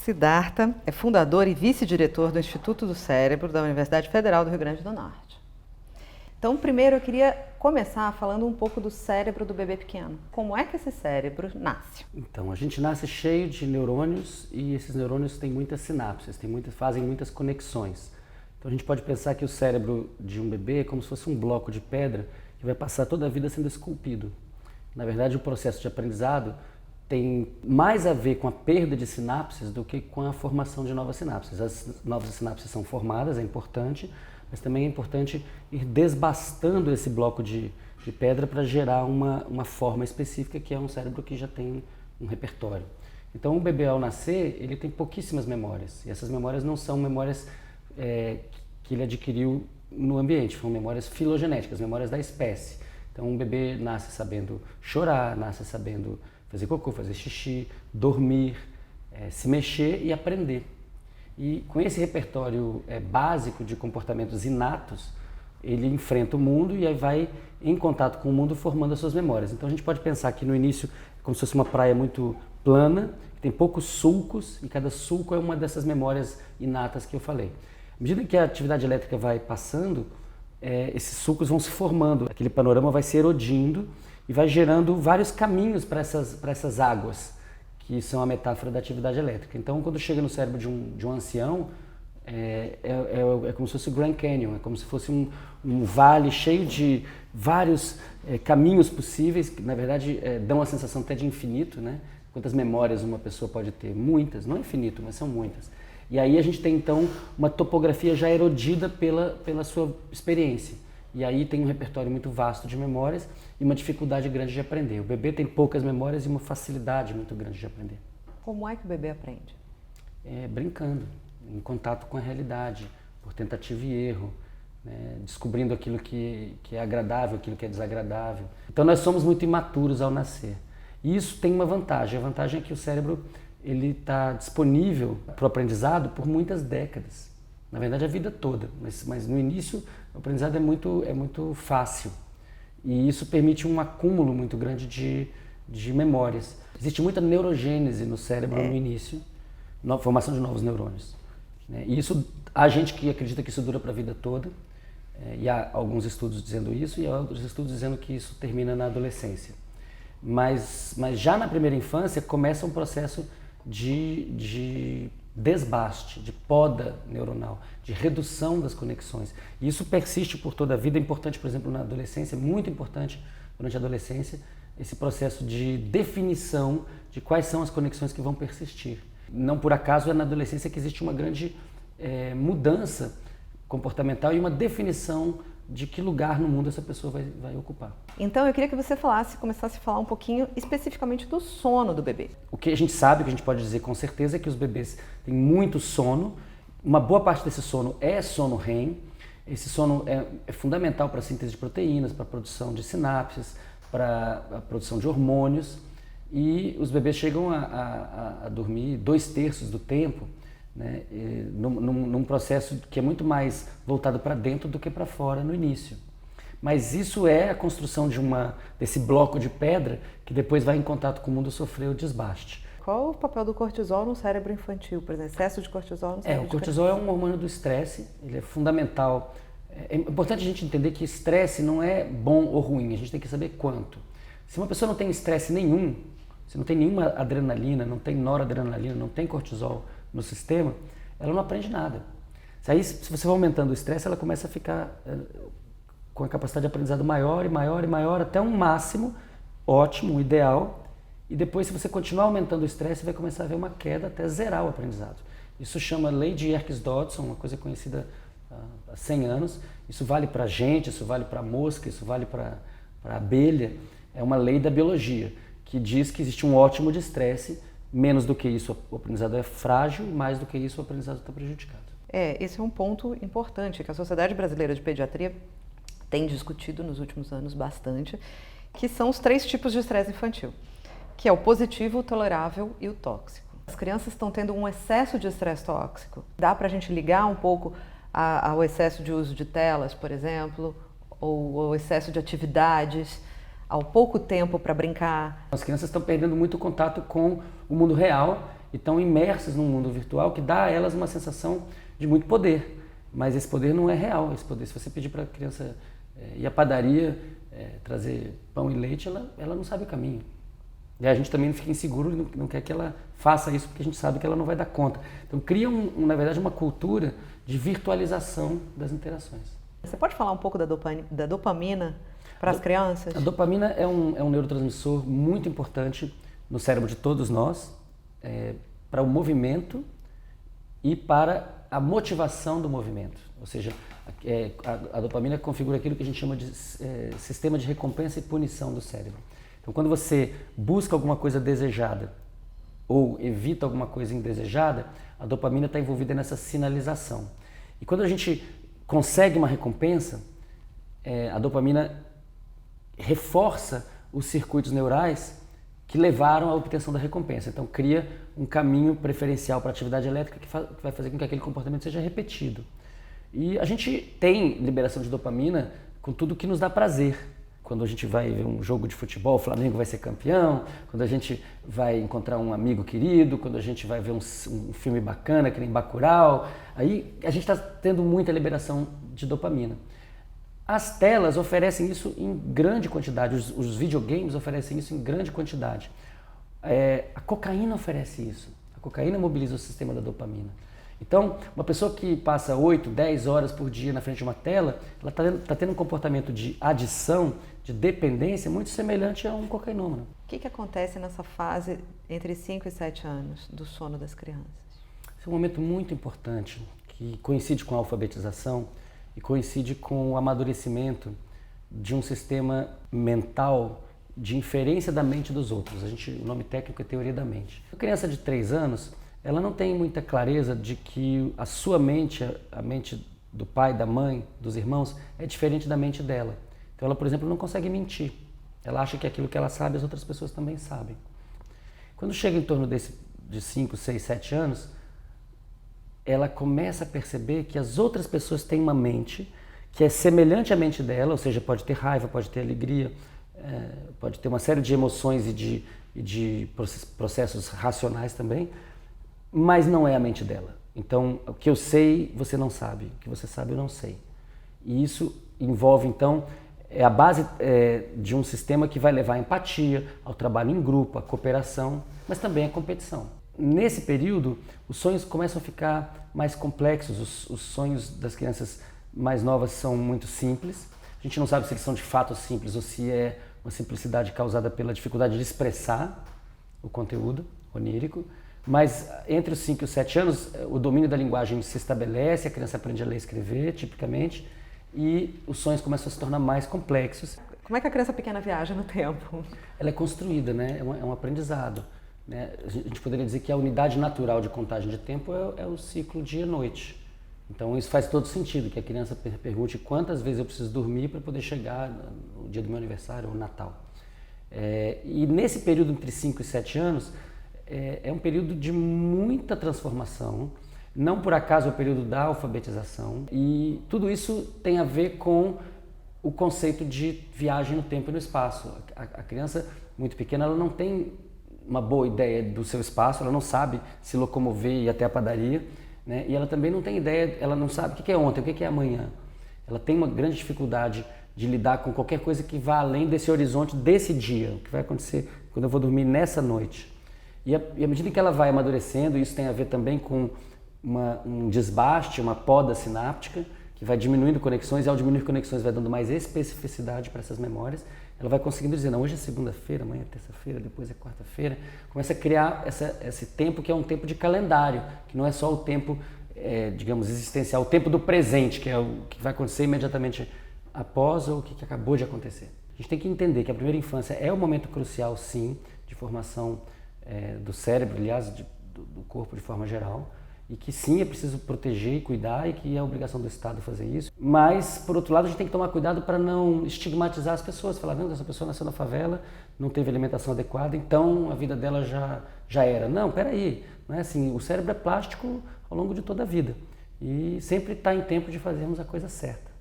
Siddhartha é fundador e vice-diretor do Instituto do Cérebro da Universidade Federal do Rio Grande do Norte. Então, primeiro eu queria começar falando um pouco do cérebro do bebê pequeno. Como é que esse cérebro nasce? Então, a gente nasce cheio de neurônios e esses neurônios têm muitas sinapses, fazem muitas conexões. Então, a gente pode pensar que o cérebro de um bebê é como se fosse um bloco de pedra que vai passar toda a vida sendo esculpido. Na verdade, o processo de aprendizado tem mais a ver com a perda de sinapses do que com a formação de novas sinapses. As novas sinapses são formadas, é importante, mas também é importante ir desbastando esse bloco de pedra para gerar uma forma específica, que é um cérebro que já tem um repertório. Então, o bebê, ao nascer, ele tem pouquíssimas memórias. E essas memórias não são memórias que ele adquiriu no ambiente, são memórias filogenéticas, memórias da espécie. Então, um bebê nasce sabendo chorar, nasce sabendo fazer cocô, fazer xixi, dormir, se mexer e aprender. E com esse repertório básico de comportamentos inatos, ele enfrenta o mundo e aí vai em contato com o mundo formando as suas memórias. Então a gente pode pensar que no início é como se fosse uma praia muito plana, que tem poucos sulcos e cada sulco é uma dessas memórias inatas que eu falei. À medida que a atividade elétrica vai passando, esses sulcos vão se formando, aquele panorama vai se erodindo e vai gerando vários caminhos para essas águas, que são a metáfora da atividade elétrica. Então, quando chega no cérebro de um ancião, é como se fosse o Grand Canyon, é como se fosse um vale cheio de vários caminhos possíveis, que na verdade dão a sensação até de infinito, né? Quantas memórias uma pessoa pode ter? Muitas, não é infinito, mas são muitas. E aí a gente tem então uma topografia já erodida pela sua experiência. E aí tem um repertório muito vasto de memórias e uma dificuldade grande de aprender. O bebê tem poucas memórias e uma facilidade muito grande de aprender. Como é que o bebê aprende? Brincando, em contato com a realidade, por tentativa e erro, né? Descobrindo aquilo que é agradável, aquilo que é desagradável. Então nós somos muito imaturos ao nascer. E isso tem uma vantagem. A vantagem é que o cérebro está disponível para o aprendizado por muitas décadas. Na verdade, a vida toda, mas no início o aprendizado é muito fácil e isso permite um acúmulo muito grande de memórias. Existe muita neurogênese no cérebro no início, formação de novos neurônios. Né? E isso, há gente que acredita que isso dura para a vida toda, e há alguns estudos dizendo isso e há outros estudos dizendo que isso termina na adolescência. Mas já na primeira infância começa um processo de desbaste, de poda neuronal, de redução das conexões. E isso persiste por toda a vida, é importante, por exemplo, na adolescência, muito importante durante a adolescência, esse processo de definição de quais são as conexões que vão persistir. Não por acaso é na adolescência que existe uma grande mudança comportamental e uma definição de que lugar no mundo essa pessoa vai ocupar. Então eu queria que você começasse a falar um pouquinho especificamente do sono do bebê. O que a gente sabe, o que a gente pode dizer com certeza é que os bebês têm muito sono. Uma boa parte desse sono é sono REM. Esse sono é fundamental para a síntese de proteínas, para a produção de sinapses, para a produção de hormônios. E os bebês chegam a dormir 2/3 do tempo, né, num processo que é muito mais voltado para dentro do que para fora no início. Mas isso é a construção desse bloco de pedra que depois vai em contato com o mundo sofrer o desbaste. Qual o papel do cortisol no cérebro infantil, por exemplo? Excesso de cortisol no cérebro O cortisol é um hormônio do estresse, ele é fundamental. É importante a gente entender que estresse não é bom ou ruim, a gente tem que saber quanto. Se uma pessoa não tem estresse nenhum, se não tem nenhuma adrenalina, não tem noradrenalina, não tem cortisol no sistema, ela não aprende nada. Aí, se você vai aumentando o estresse, ela começa a ficar com a capacidade de aprendizado maior e maior e maior, até um máximo ótimo, ideal, e depois, se você continuar aumentando o estresse, você vai começar a ver uma queda até zerar o aprendizado. Isso chama lei de Yerkes-Dodson, uma coisa conhecida há 100 anos. Isso vale para gente, isso vale para mosca, isso vale para abelha. É uma lei da biologia, que diz que existe um ótimo de estresse. Menos do que isso, o aprendizado é frágil, e mais do que isso, o aprendizado está prejudicado. Esse é um ponto importante que a Sociedade Brasileira de Pediatria tem discutido nos últimos anos bastante, que são os 3 tipos de estresse infantil, que é o positivo, o tolerável e o tóxico. As crianças estão tendo um excesso de estresse tóxico. Dá para a gente ligar um pouco ao excesso de uso de telas, por exemplo, ou ao excesso de atividades, ao pouco tempo para brincar. As crianças estão perdendo muito contato com o mundo real e estão imersas num mundo virtual que dá a elas uma sensação de muito poder. Mas esse poder não é real. Esse poder, se você pedir para a criança ir à padaria, trazer pão e leite, ela não sabe o caminho. E a gente também fica inseguro e não quer que ela faça isso porque a gente sabe que ela não vai dar conta. Então cria, na verdade, uma cultura de virtualização das interações. Você pode falar um pouco da dopamina para as crianças? A dopamina é um neurotransmissor muito importante no cérebro de todos nós, para o movimento e para a motivação do movimento. Ou seja, a dopamina configura aquilo que a gente chama de sistema de recompensa e punição do cérebro. Então, quando você busca alguma coisa desejada ou evita alguma coisa indesejada, a dopamina está envolvida nessa sinalização. E quando a gente consegue uma recompensa, a dopamina reforça os circuitos neurais que levaram à obtenção da recompensa. Então, cria um caminho preferencial para a atividade elétrica que vai fazer com que aquele comportamento seja repetido. E a gente tem liberação de dopamina com tudo que nos dá prazer. Quando a gente vai ver um jogo de futebol, o Flamengo vai ser campeão, quando a gente vai encontrar um amigo querido, quando a gente vai ver um filme bacana, que nem Bacurau, aí a gente está tendo muita liberação de dopamina. As telas oferecem isso em grande quantidade, os videogames oferecem isso em grande quantidade. A cocaína oferece isso, a cocaína mobiliza o sistema da dopamina. Então, uma pessoa que passa 8, 10 horas por dia na frente de uma tela, ela está tendo um comportamento de adição, de dependência, muito semelhante a um cocainômano. O que acontece nessa fase entre 5 e 7 anos do sono das crianças? Esse é um momento muito importante, que coincide com a alfabetização e coincide com o amadurecimento de um sistema mental de inferência da mente dos outros. O nome técnico é teoria da mente. A criança de 3 anos, ela não tem muita clareza de que a sua mente, a mente do pai, da mãe, dos irmãos, é diferente da mente dela. Então ela, por exemplo, não consegue mentir. Ela acha que aquilo que ela sabe, as outras pessoas também sabem. Quando chega em torno de 5, 6, 7 anos, ela começa a perceber que as outras pessoas têm uma mente que é semelhante à mente dela, ou seja, pode ter raiva, pode ter alegria, pode ter uma série de emoções e de processos racionais também, mas não é a mente dela. Então, o que eu sei, você não sabe. O que você sabe, eu não sei. E isso envolve, então, a base de um sistema que vai levar à empatia, ao trabalho em grupo, à cooperação, mas também à competição. Nesse período, os sonhos começam a ficar mais complexos. Os sonhos das crianças mais novas são muito simples. A gente não sabe se eles são de fato simples ou se é uma simplicidade causada pela dificuldade de expressar o conteúdo onírico. Mas entre os 5 e os 7 anos, o domínio da linguagem se estabelece, a criança aprende a ler e escrever, tipicamente, e os sonhos começam a se tornar mais complexos. Como é que a criança pequena viaja no tempo? Ela é construída, né? É um aprendizado. Né? A gente poderia dizer que a unidade natural de contagem de tempo é o ciclo dia-noite. Então isso faz todo sentido, que a criança pergunte quantas vezes eu preciso dormir para poder chegar no dia do meu aniversário ou Natal. E nesse período entre 5 e 7 anos, é um período de muita transformação, não por acaso é o período da alfabetização, e tudo isso tem a ver com o conceito de viagem no tempo e no espaço. A criança muito pequena, ela não tem uma boa ideia do seu espaço, ela não sabe se locomover e ir até a padaria, né? E ela também não tem ideia, ela não sabe o que é ontem, o que é amanhã. Ela tem uma grande dificuldade de lidar com qualquer coisa que vá além desse horizonte, desse dia, o que vai acontecer quando eu vou dormir nessa noite. E à medida que ela vai amadurecendo, isso tem a ver também com um desbaste, uma poda sináptica, que vai diminuindo conexões, e ao diminuir conexões vai dando mais especificidade para essas memórias, ela vai conseguindo dizer, não, hoje é segunda-feira, amanhã é terça-feira, depois é quarta-feira. Começa a criar esse tempo que é um tempo de calendário, que não é só o tempo, digamos, existencial, o tempo do presente, que é o que vai acontecer imediatamente após ou o que acabou de acontecer. A gente tem que entender que a primeira infância é um momento crucial, sim, de formação do cérebro, aliás, do corpo de forma geral, e que sim, é preciso proteger e cuidar e que é a obrigação do Estado fazer isso. Mas, por outro lado, a gente tem que tomar cuidado para não estigmatizar as pessoas, falar, não, essa pessoa nasceu na favela, não teve alimentação adequada, então a vida dela já era. Não, peraí, não é assim, o cérebro é plástico ao longo de toda a vida e sempre está em tempo de fazermos a coisa certa.